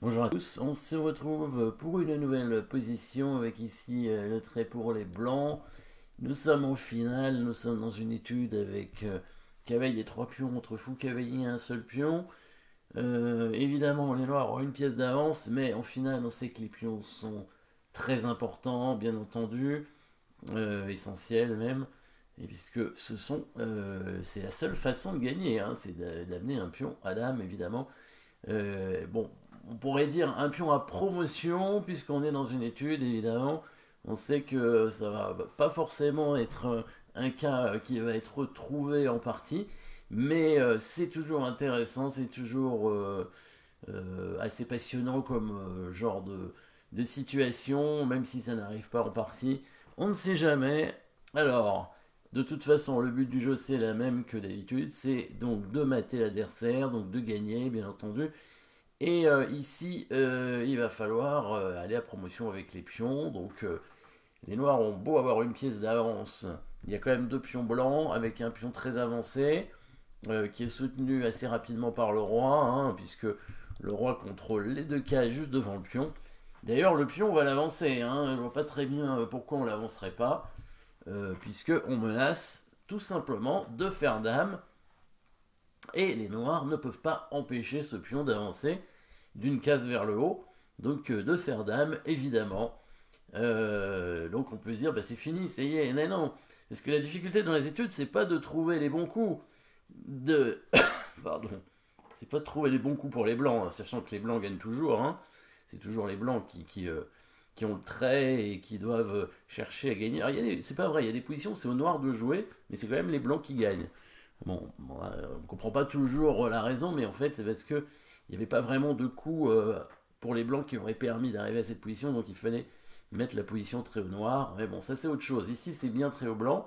Bonjour à tous, on se retrouve pour une nouvelle position avec ici le trait pour les blancs. Nous sommes en finale, nous sommes dans une étude avec cavalier et 3 pions contre fou cavalier et un seul pion. Évidemment les noirs ont une pièce d'avance, mais en finale on sait que les pions sont très importants, bien entendu, essentiels même. Et puisque c'est la seule façon de gagner, hein, c'est d'amener un pion à dame évidemment. Bon, on pourrait dire un pion à promotion, puisqu'on est dans une étude, évidemment. On sait que ça va pas forcément être un cas qui va être trouvé en partie, mais c'est toujours intéressant, c'est toujours assez passionnant comme genre de situation, même si ça n'arrive pas en partie. On ne sait jamais. Alors, de toute façon, le but du jeu, c'est la même que d'habitude, c'est donc de mater l'adversaire, donc de gagner, bien entendu. Et ici, il va falloir aller à promotion avec les pions. Donc, les noirs ont beau avoir une pièce d'avance, il y a quand même deux pions blancs avec un pion très avancé qui est soutenu assez rapidement par le roi, hein, puisque le roi contrôle les deux cases juste devant le pion. D'ailleurs, le pion va l'avancer. Hein, je ne vois pas très bien pourquoi on ne l'avancerait pas, puisque on menace tout simplement de faire dame. Et les noirs ne peuvent pas empêcher ce pion d'avancer d'une case vers le haut, donc de faire dame, évidemment. Donc on peut se dire, bah, c'est fini, ça y est, mais non. Parce que la difficulté dans les études, c'est pas de trouver les bons coups, de... Pardon. C'est pas de trouver les bons coups pour les blancs, hein, sachant que les blancs gagnent toujours, hein. C'est toujours les blancs qui ont le trait et qui doivent chercher à gagner. Alors, c'est pas vrai, il y a des positions où c'est aux noirs de jouer, mais c'est quand même les blancs qui gagnent. Bon, on ne comprend pas toujours la raison, mais en fait, c'est parce que il n'y avait pas vraiment de coups pour les blancs qui auraient permis d'arriver à cette position, donc il fallait mettre la position très au noir. Mais bon, ça c'est autre chose. Ici, c'est bien très au blanc,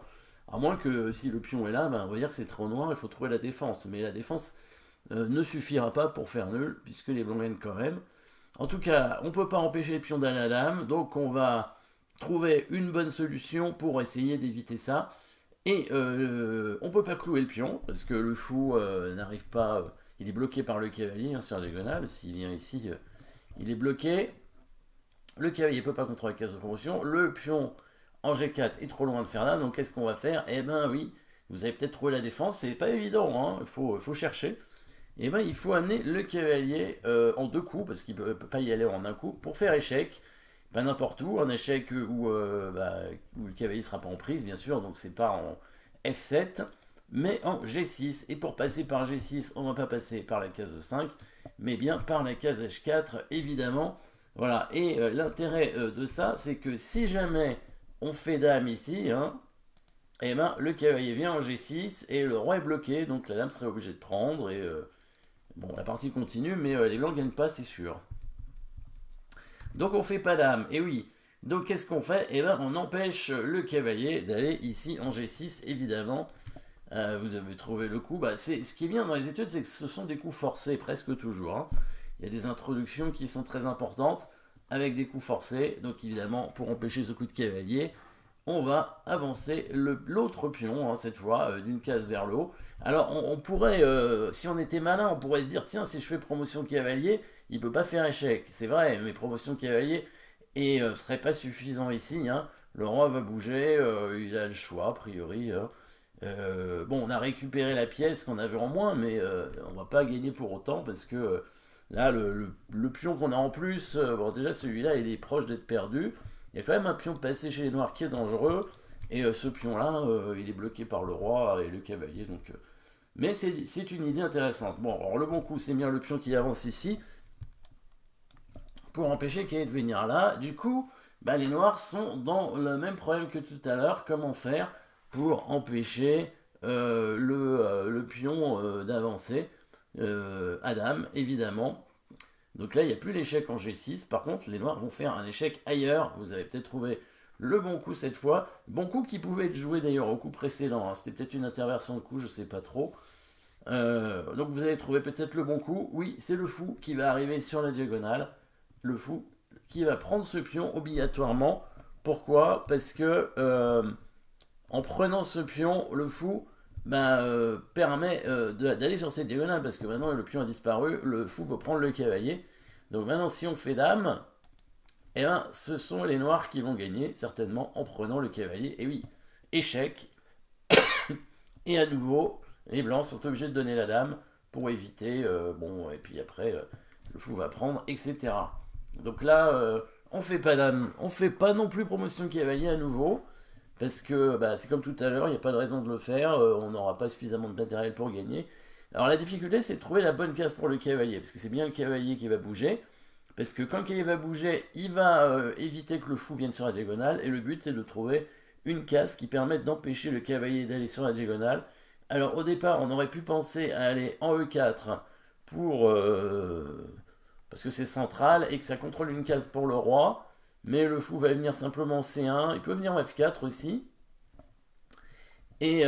à moins que si le pion est là, ben, on va dire que c'est très au noir, il faut trouver la défense. Mais la défense ne suffira pas pour faire nul, puisque les blancs gagnent quand même. En tout cas, on ne peut pas empêcher les pions d'aller à la dame, donc on va trouver une bonne solution pour essayer d'éviter ça. Et on peut pas clouer le pion, parce que le fou n'arrive pas... il est bloqué par le cavalier hein, sur la diagonale. S'il vient ici, il est bloqué. Le cavalier peut pas contrôler la case de promotion. Le pion en G4 est trop loin de faire là. Donc qu'est-ce qu'on va faire? Eh ben oui, vous avez peut-être trouvé la défense. C'est pas évident, hein, faut chercher. Eh ben il faut amener le cavalier en deux coups, parce qu'il peut pas y aller en un coup, pour faire échec. Pas n'importe où, un échec où le cavalier sera pas en prise, bien sûr, donc c'est pas en F7, mais en G6. Et pour passer par G6, on ne va pas passer par la case 5, mais bien par la case H4, évidemment. Voilà, et l'intérêt de ça, c'est que si jamais on fait dame ici, hein, et ben, le cavalier vient en G6 et le roi est bloqué, donc la dame serait obligée de prendre. Et bon, la partie continue, mais les blancs ne gagnent pas, c'est sûr. Donc on fait pas dame, et oui. Donc qu'est-ce qu'on fait? Eh ben on empêche le cavalier d'aller ici en G6, évidemment. Vous avez trouvé le coup. Bah, ce qui est bien dans les études, c'est que ce sont des coups forcés, presque toujours. Hein. Il y a des introductions qui sont très importantes, avec des coups forcés. Donc évidemment, pour empêcher ce coup de cavalier, on va avancer l'autre pion, hein, cette fois, d'une case vers le haut. Alors on pourrait, si on était malin, on pourrait se dire, tiens, si je fais promotion cavalier, il peut pas faire échec. C'est vrai, mais promotion cavalier et serait pas suffisant ici. Hein. Le roi va bouger, il a le choix a priori. Hein. Bon, on a récupéré la pièce qu'on avait en moins, mais on va pas gagner pour autant parce que là, le pion qu'on a en plus, bon, déjà celui-là, il est proche d'être perdu. Il y a quand même un pion passé chez les noirs qui est dangereux, et ce pion-là, il est bloqué par le roi et le cavalier. Donc, mais c'est une idée intéressante. Bon, alors le bon coup, c'est bien le pion qui avance ici pour empêcher qu'il ait de venir là. Du coup, bah, les noirs sont dans le même problème que tout à l'heure. Comment faire pour empêcher le pion d'avancer à dame, évidemment. Donc là, il n'y a plus l'échec en G6. Par contre, les noirs vont faire un échec ailleurs. Vous avez peut-être trouvé le bon coup cette fois. Bon coup qui pouvait être joué d'ailleurs au coup précédent. Hein. C'était peut-être une interversion de coup, je ne sais pas trop. Donc vous avez trouvé peut-être le bon coup. Oui, c'est le fou qui va arriver sur la diagonale. Le fou qui va prendre ce pion obligatoirement. Pourquoi? Parce que en prenant ce pion, le fou permet d'aller sur cette diagonale, parce que maintenant le pion a disparu, le fou peut prendre le cavalier. Donc maintenant, si on fait dame, eh ben, ce sont les noirs qui vont gagner, certainement, en prenant le cavalier. Et oui, échec. Et à nouveau, les blancs sont obligés de donner la dame pour éviter, bon, et puis après, le fou va prendre, etc. Donc là, on fait pas dame, on fait pas non plus promotion cavalier à nouveau, parce que bah, c'est comme tout à l'heure, il n'y a pas de raison de le faire, on n'aura pas suffisamment de matériel pour gagner. Alors la difficulté, c'est de trouver la bonne case pour le cavalier, parce que c'est bien le cavalier qui va bouger, parce que quand le cavalier va bouger, il va éviter que le fou vienne sur la diagonale, et le but c'est de trouver une case qui permette d'empêcher le cavalier d'aller sur la diagonale. Alors au départ, on aurait pu penser à aller en E4 pour parce que c'est central et que ça contrôle une case pour le roi, mais le fou va venir simplement en C1, il peut venir en F4 aussi. Et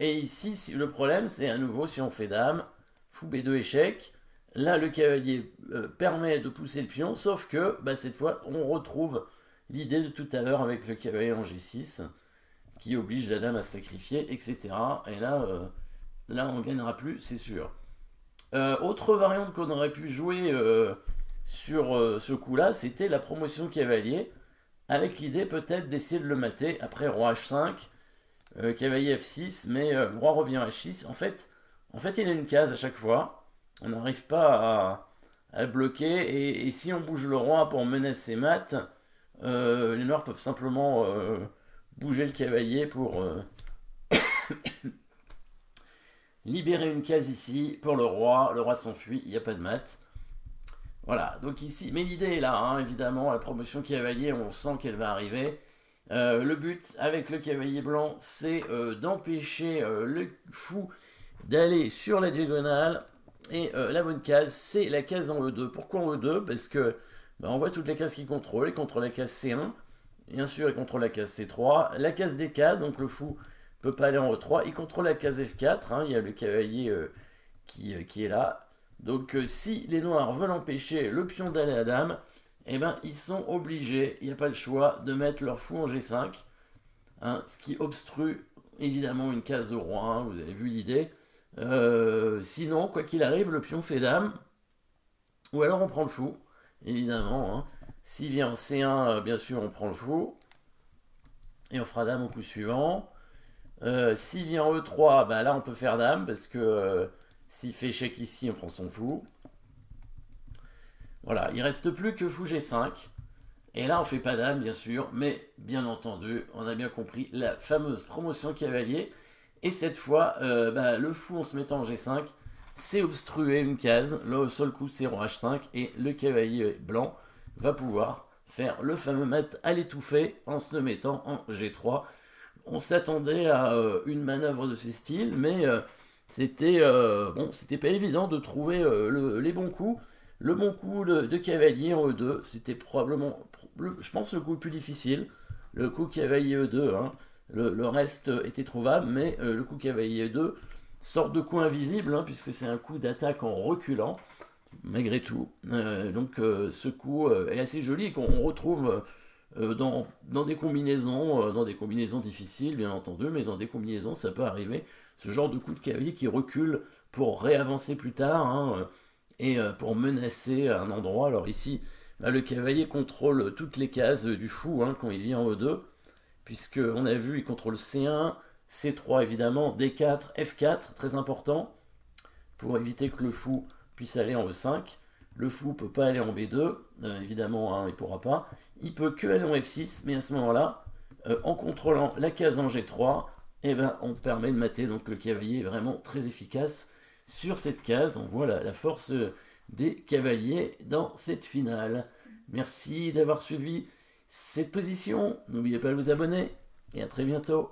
ici, le problème, c'est à nouveau si on fait dame, fou B2 échec. Là, le cavalier permet de pousser le pion, sauf que bah, cette fois, on retrouve l'idée de tout à l'heure avec le cavalier en G6, qui oblige la dame à se sacrifier, etc. Et là, là on ne gagnera plus, c'est sûr. Autre variante qu'on aurait pu jouer sur ce coup-là, c'était la promotion cavalier, avec l'idée peut-être d'essayer de le mater après roi H5, cavalier F6, mais le roi revient H6. En fait, il y a une case à chaque fois. On n'arrive pas à le bloquer. Et si on bouge le roi pour menacer mat, les noirs peuvent simplement bouger le cavalier pour libérer une case ici pour le roi s'enfuit, il n'y a pas de mat. Voilà, donc ici, mais l'idée est là, hein, évidemment, la promotion cavalier, on sent qu'elle va arriver. Le but avec le cavalier blanc, c'est d'empêcher le fou d'aller sur la diagonale. Et la bonne case, c'est la case en E2. Pourquoi en E2? Parce que bah, on voit toutes les cases qu'il contrôle. Il contrôle la case C1, bien sûr, il contrôle la case C3, la case D4, donc le fou peut pas aller en E3. Il contrôle la case F4, hein, il y a le cavalier qui est là. Donc si les noirs veulent empêcher le pion d'aller à dame, eh ben, ils sont obligés, il n'y a pas le choix, de mettre leur fou en G5, hein, ce qui obstrue évidemment une case au roi, hein, vous avez vu l'idée. Sinon, quoi qu'il arrive, le pion fait dame, ou alors on prend le fou, évidemment. Hein. S'il vient en C1, bien sûr, on prend le fou, et on fera dame au coup suivant. S'il vient en E3, bah, là on peut faire dame, parce que s'il fait échec ici, on prend son fou. Voilà, il reste plus que fou G5. Et là, on fait pas dame, bien sûr, mais bien entendu, on a bien compris la fameuse promotion cavalier. Et cette fois, bah, le fou en se mettant en G5, c'est obstruer une case. Le seul coup, c'est roi H5. Et le cavalier blanc va pouvoir faire le fameux mat à l'étouffer en se mettant en G3. On s'attendait à une manœuvre de ce style, mais c'était bon, c'était pas évident de trouver les bons coups. Le bon coup de cavalier en E2, c'était probablement, je pense, le coup le plus difficile. Le coup cavalier E2, hein. Le reste était trouvable, mais le coup cavalier E2, sorte de coup invisible, hein, puisque c'est un coup d'attaque en reculant, malgré tout. Donc ce coup est assez joli, qu'on retrouve dans des combinaisons difficiles, bien entendu, mais dans des combinaisons, ça peut arriver. Ce genre de coup de cavalier qui recule pour réavancer plus tard, hein, et pour menacer un endroit. Alors ici, bah, le cavalier contrôle toutes les cases du fou, hein, quand il vient en E2, puisque on a vu, il contrôle C1, C3 évidemment, D4, F4, très important, pour éviter que le fou puisse aller en E5. Le fou peut pas aller en B2, évidemment, hein, il pourra pas. Il peut que aller en F6, mais à ce moment-là, en contrôlant la case en G3, eh ben, on permet de mater. Donc le cavalier est vraiment très efficace sur cette case. On voit la force des cavaliers dans cette finale. Merci d'avoir suivi cette position. N'oubliez pas de vous abonner et à très bientôt.